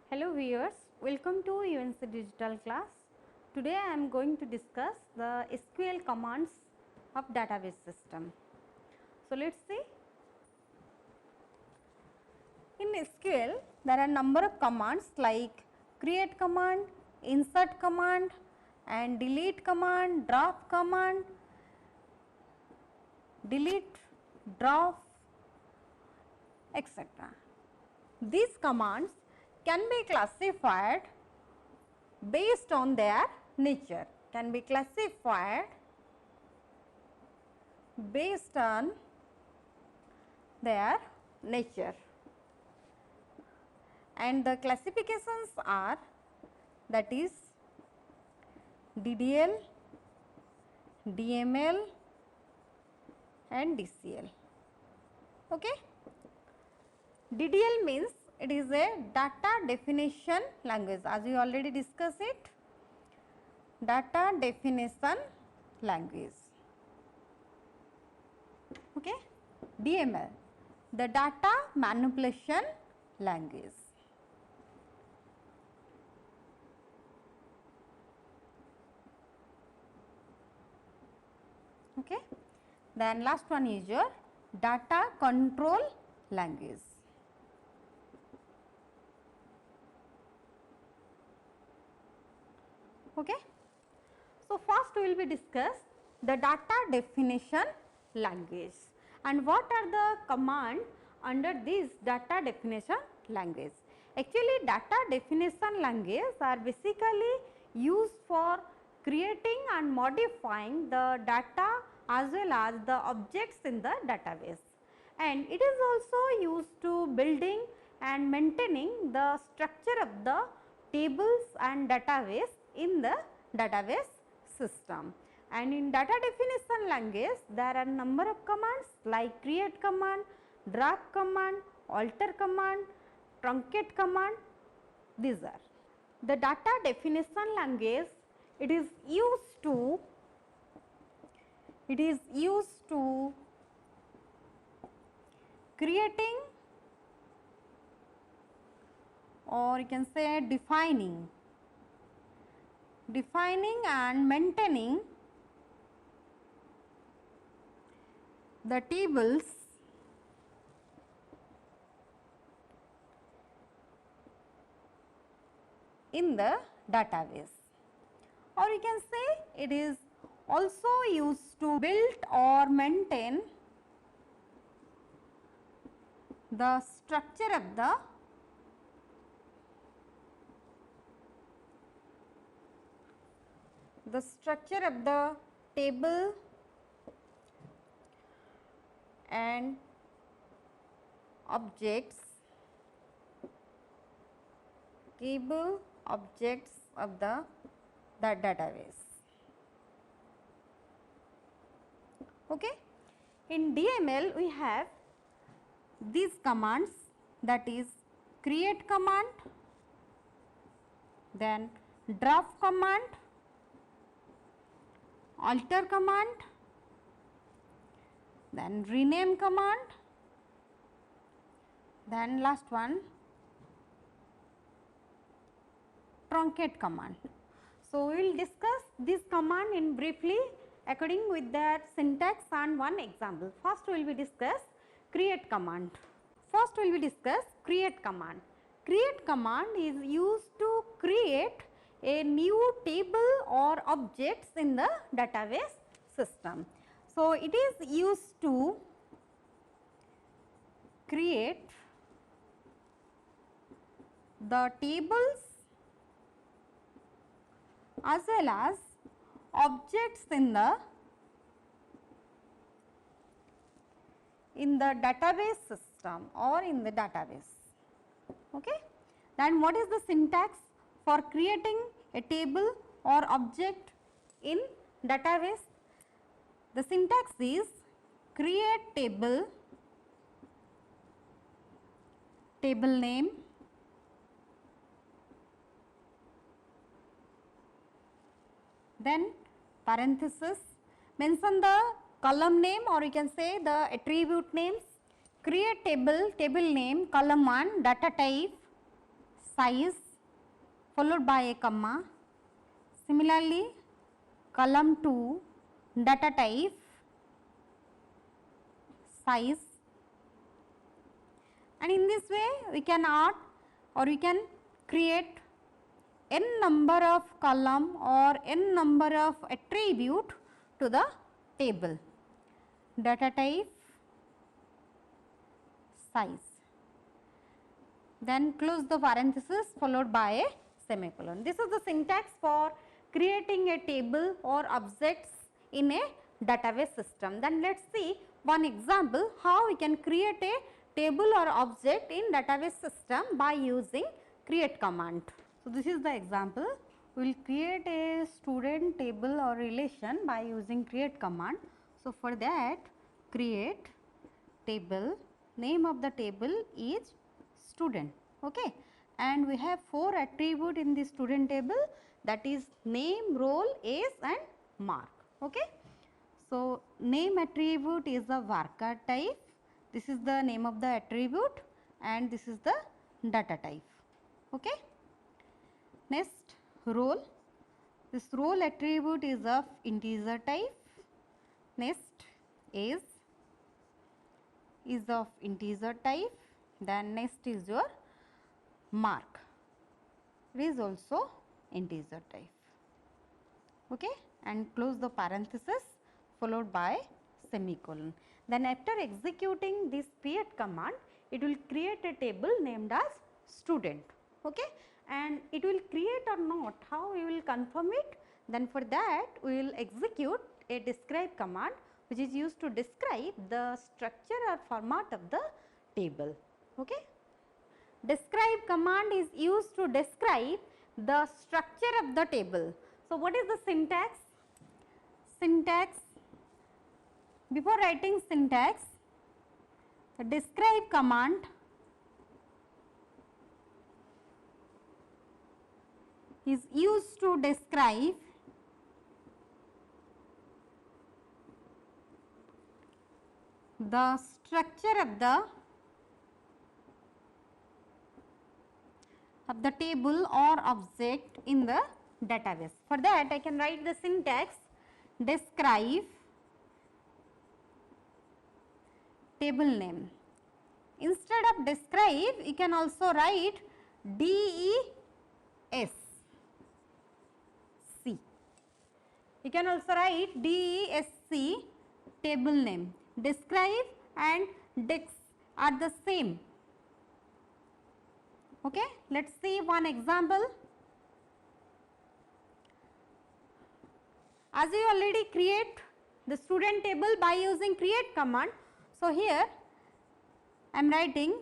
Hello viewers, welcome to UNC Digital class. Today I am going to discuss the SQL commands of database system. So let us see. In SQL there are number of commands like create command, insert command and delete command, drop command, delete, drop, etc. These commands can be classified based on their nature, can be classified based on their nature, and the classifications are, that is DDL, DML and DCL. Okay. DDL means it is a data definition language, as we already discussed it, data definition language. Okay. DML, the data manipulation language. Okay. Then last one is your data control language. Okay. So first we will be discuss the data definition language and what are the command under this data definition language. Actually data definition language are basically used for creating and modifying the data as well as the objects in the database, and it is also used to building and maintaining the structure of the tables and database in the database system. And in data definition language there are number of commands like create command, drop command, alter command, truncate command. These are the data definition language. It is used to creating, or you can say defining and maintaining the tables in the database, or you can say it is also used to build or maintain the structure of the table and objects, of the database. Okay. In DML we have these commands, that is create command, then drop command, alter command, then rename command, then last one truncate command. So, we will discuss this command in briefly according with their syntax and one example. First we will be discuss create command. Create command. Create command is used to create a new table or objects in the database system. So, it is used to create the tables as well as objects in the database system or in the database. Okay. Then what is the syntax for creating a table or object in database? The syntax is create table, table name, then parenthesis, mention the column name or you can say the attribute names, create table, table name, column 1, data type, size followed by a comma. Similarly, column 2 data type, size, and in this way we can add or we can create n number of column or n number of attribute to the table. Data type, size, then close the parenthesis followed by a semicolon. This is the syntax for creating a table or objects in a database system. Then let us see one example how we can create a table or object in database system by using create command. So, this is the example. We will create a student table or relation by using create command. So, for that create table, name of the table is student, okay, and we have 4 attribute in the student table, that is name, role, age and mark, okay. So, name attribute is the varchar type, this is the name of the attribute and this is the data type, okay. Next, role, this role attribute is of integer type. Next, age is of integer type, then next is your mark, it is also integer type, okay, and close the parenthesis followed by semicolon. Then after executing this create command, it will create a table named as student, okay, and it will create or not, how we will confirm it? Then for that we will execute a describe command which is used to describe the structure or format of the table, okay. Describe command is used to describe the structure of the table. So, what is the syntax? Syntax, before writing syntax, the describe command is used to describe the structure of the table or object in the database. For that I can write the syntax describe table name. Instead of describe you can also write DESC. You can also write DESC table name. Describe and dex are the same. Okay. Let us see one example. As we already create the student table by using create command. So, here I am writing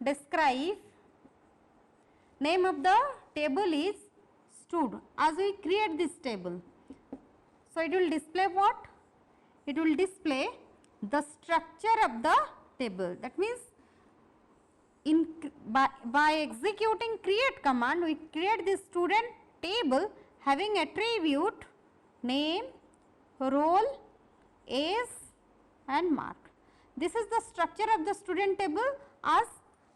describe, name of the table is stud. As we create this table, so it will display what? It will display the structure of the table. That means by executing create command, we create this student table having attribute name, role, age and mark. This is the structure of the student table as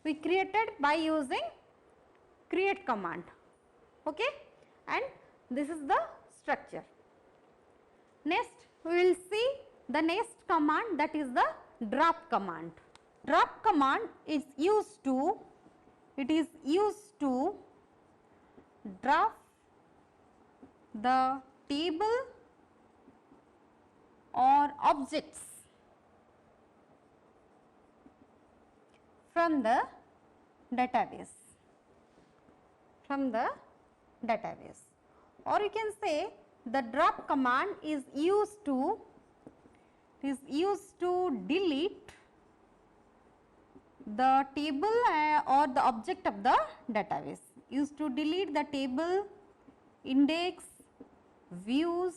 we created by using create command, okay, and this is the structure. Next we will see the next command, that is the drop command. Drop command is used to, drop the table or objects from the database, or you can say the drop command is used to delete the table or the object of the database, used to delete the table, index, views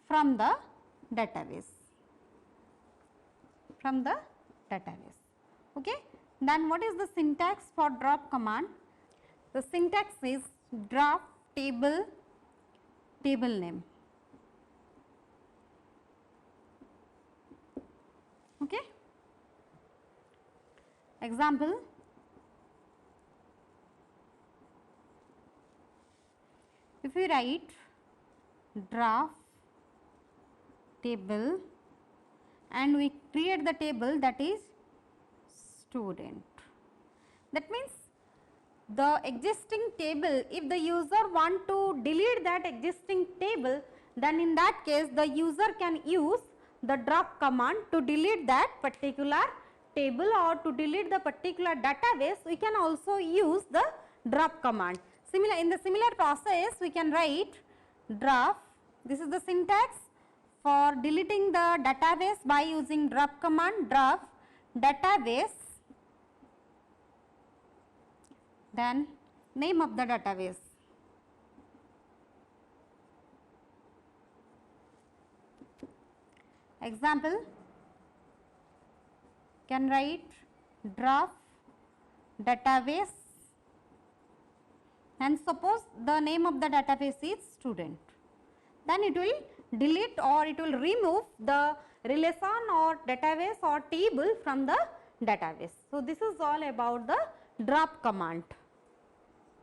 from the database, okay. Then what is the syntax for drop command? The syntax is drop table name, okay. Example, if we write draft table and we create the table that is student. That means the existing table, if the user want to delete that existing table, then in that case the user can use the drop command to delete that particular table or to delete the particular database. We can also use the drop command. Similar, in the similar process we can write drop, this is the syntax for deleting the database by using drop command, drop database, then name of the database. Example, can write drop database and suppose the name of the database is student, then it will delete or it will remove the relation or database or table from the database. So, this is all about the drop command.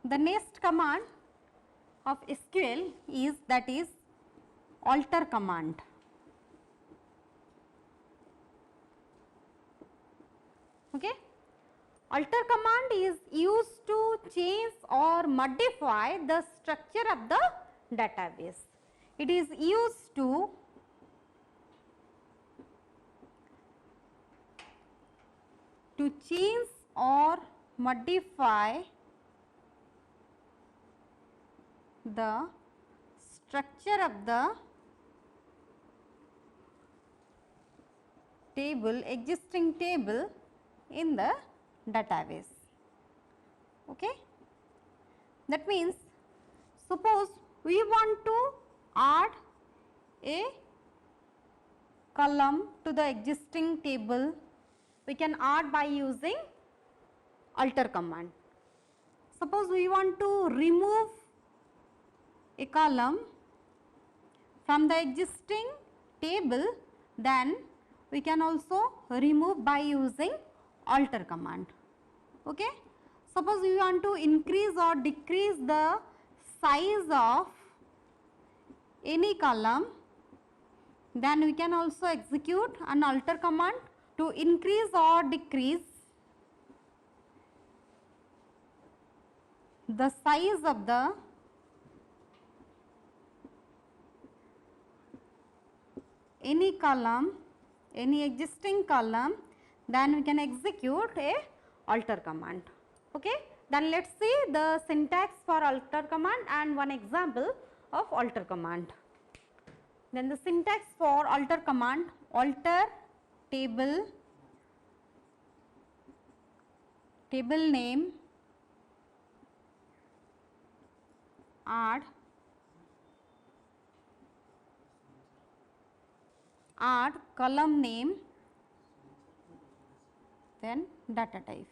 The next command of SQL is, that is alter command. Okay. Alter command is used to change or modify the structure of the database. It is used to change or modify the structure of the table, existing table in the database. Okay. That means suppose we want to add a column to the existing table, we can add by using alter command. Suppose we want to remove a column from the existing table, then we can also remove by using alter command. Okay. Suppose we want to increase or decrease the size of any column, then we can also execute an alter command to increase or decrease the size of the any column, any existing column, then we can execute a alter command. Okay. Then let us see the syntax for alter command and one example of alter command. Then the syntax for alter command, alter table, table name, add column name, then data type.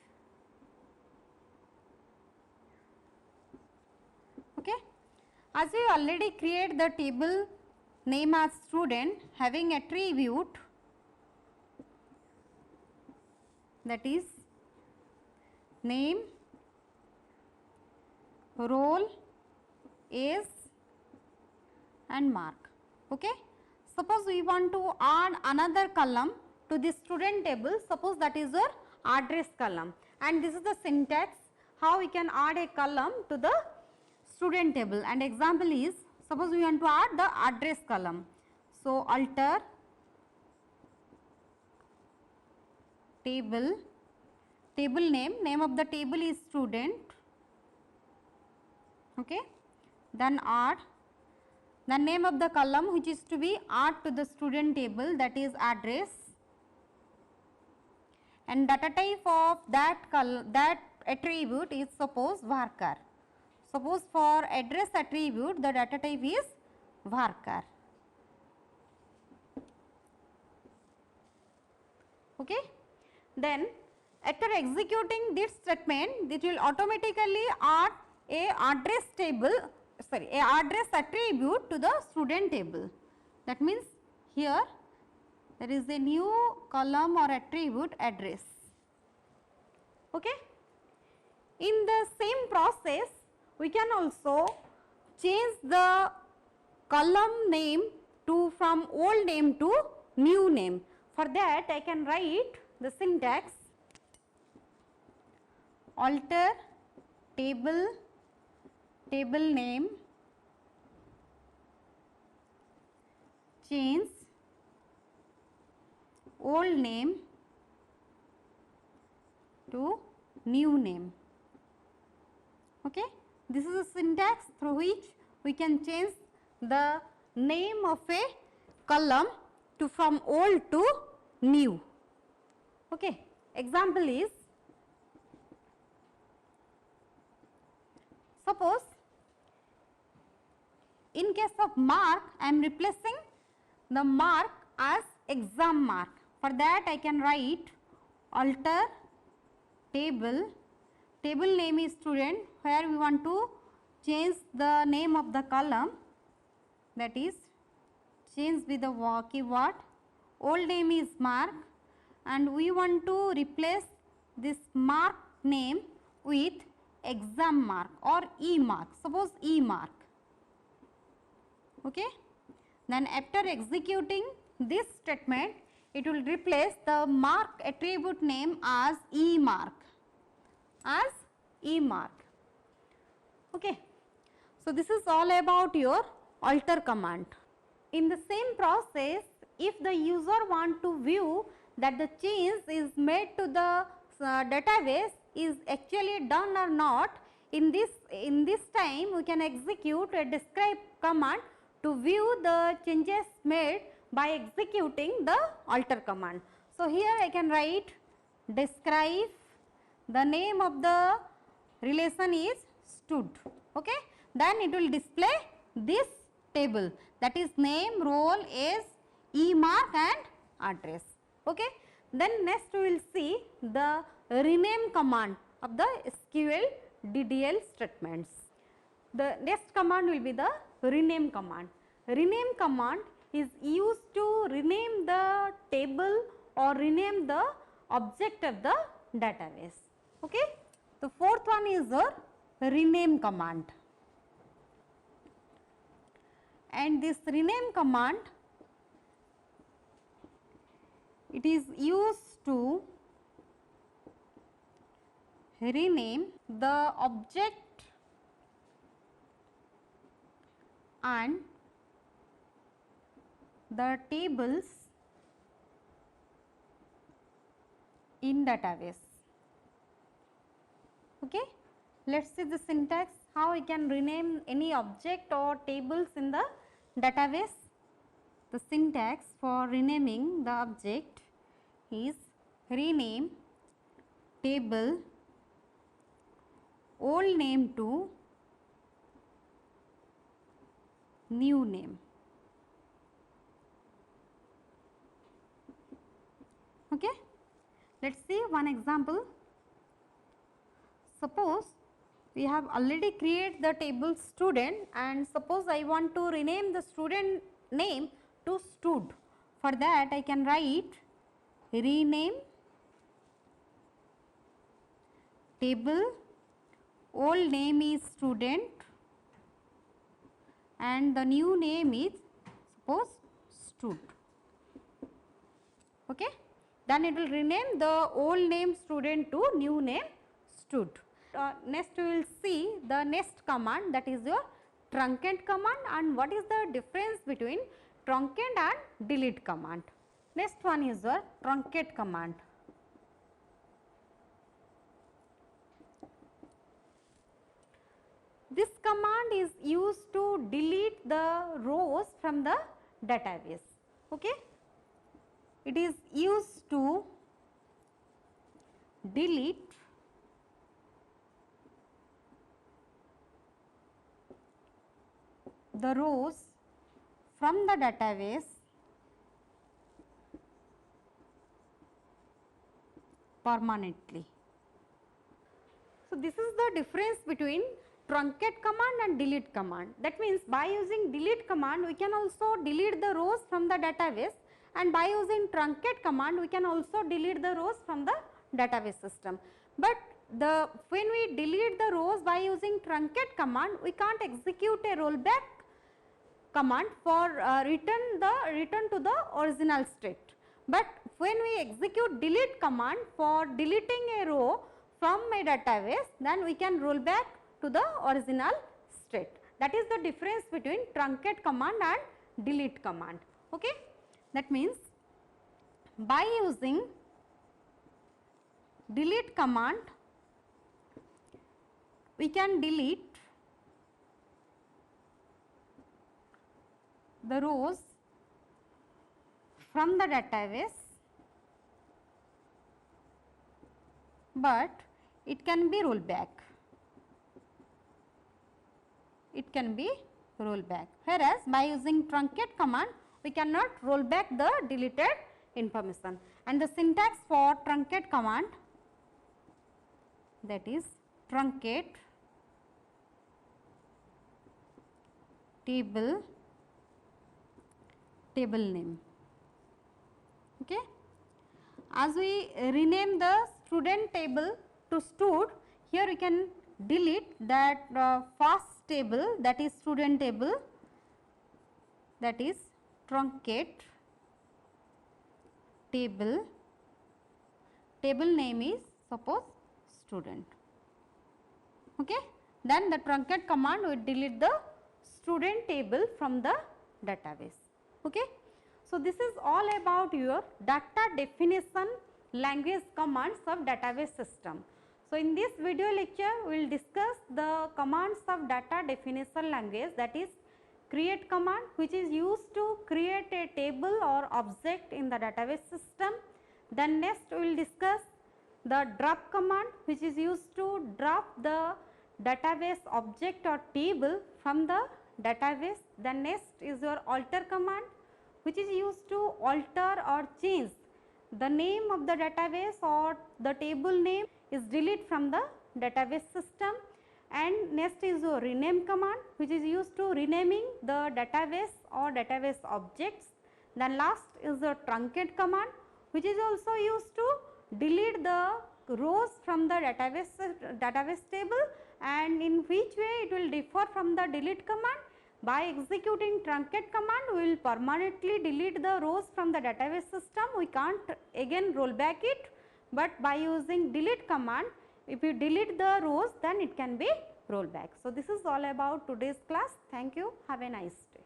Okay. As we already create the table name as student having attribute, that is name, role, age and mark. Okay. Suppose we want to add another column to the student table, suppose that is your address column, and this is the syntax how we can add a column to the student table, and example is, suppose we want to add the address column. So, alter table, table name of the table is student, okay. Then add the name of the column which is to be add to the student table, that is address, and data type of that attribute is suppose varchar. Suppose for address attribute the data type is varchar. Okay. Then after executing this statement, it will automatically add a address table, sorry, a address attribute to the student table. That means here there is a new column or attribute address. Okay. In the same process, we can also change the column name to from old name to new name. For that I can write the syntax: alter table name, change old name to new name. Okay. This is a syntax through which we can change the name of a column to from old to new. Okay. Example is, suppose in case of mark I am replacing the mark as exam mark. For that I can write alter table name is student, where we want to change the name of the column, that is change with the keyword old name is mark, and we want to replace this mark name with exam mark or e mark, suppose e mark. Okay. Then after executing this statement, it will replace the mark attribute name as e mark, Okay. So this is all about your alter command. In the same process, if the user want to view that the change is made to the database is actually done or not, in this time we can execute a describe command to view the changes made by executing the alter command. So here I can write describe, the name of the relation is stud. Okay. Then it will display this table, that is name, role, age, e mark and address. Okay. Then next we will see the rename command of the SQL DDL statements. The next command will be the rename command. Rename command is used to rename the table or rename the object of the database. Okay. The fourth one is the rename command, and this rename command, it is used to rename the object and the tables in database. Okay. Let us see the syntax, how we can rename any object or tables in the database. The syntax for renaming the object is rename table old name to new name. Okay. Let us see one example. Suppose we have already created the table student, and suppose I want to rename the student name to stud. For that I can write rename table old name is student and the new name is suppose stud. Okay. Then it will rename the old name student to new name stud. Next we will see the next command, that is your truncate command, and what is the difference between truncate and delete command. Next one is your truncate command. This command is used to delete the rows from the database. Okay. It is used to delete the rows from the database permanently. So this is the difference between truncate command and delete command. That means by using delete command we can also delete the rows from the database, and by using truncate command we can also delete the rows from the database system. But when we delete the rows by using truncate command, we can't execute a rollback command for return to the original state. But when we execute delete command for deleting a row from a database, then we can roll back to the original state. That is the difference between truncate command and delete command. Okay? That means by using delete command, we can delete the rows from the database, but it can be rolled back. It can be rolled back, whereas by using truncate command, we cannot roll back the deleted information. And the syntax for truncate command, that is truncate table name. Okay. As we rename the student table to stud, here we can delete that first table, that is student table, that is truncate table name is suppose student. Okay. Then the truncate command will delete the student table from the database. Okay. So, this is all about your data definition language commands of database system. So, in this video lecture, we will discuss the commands of data definition language, that is create command, which is used to create a table or object in the database system. Then next we will discuss the drop command, which is used to drop the database object or table from the database. Then next is your alter command, which is used to alter or change the name of the database or the table name is delete from the database system. And next is your rename command, which is used to renaming the database or database objects. Then last is the truncate command, which is also used to delete the rows from the database table, and in which way it will differ from the delete command. By executing truncate command, we will permanently delete the rows from the database system. We can't again roll back it, but by using delete command, if you delete the rows, then it can be rolled back. So, this is all about today's class. Thank you. Have a nice day.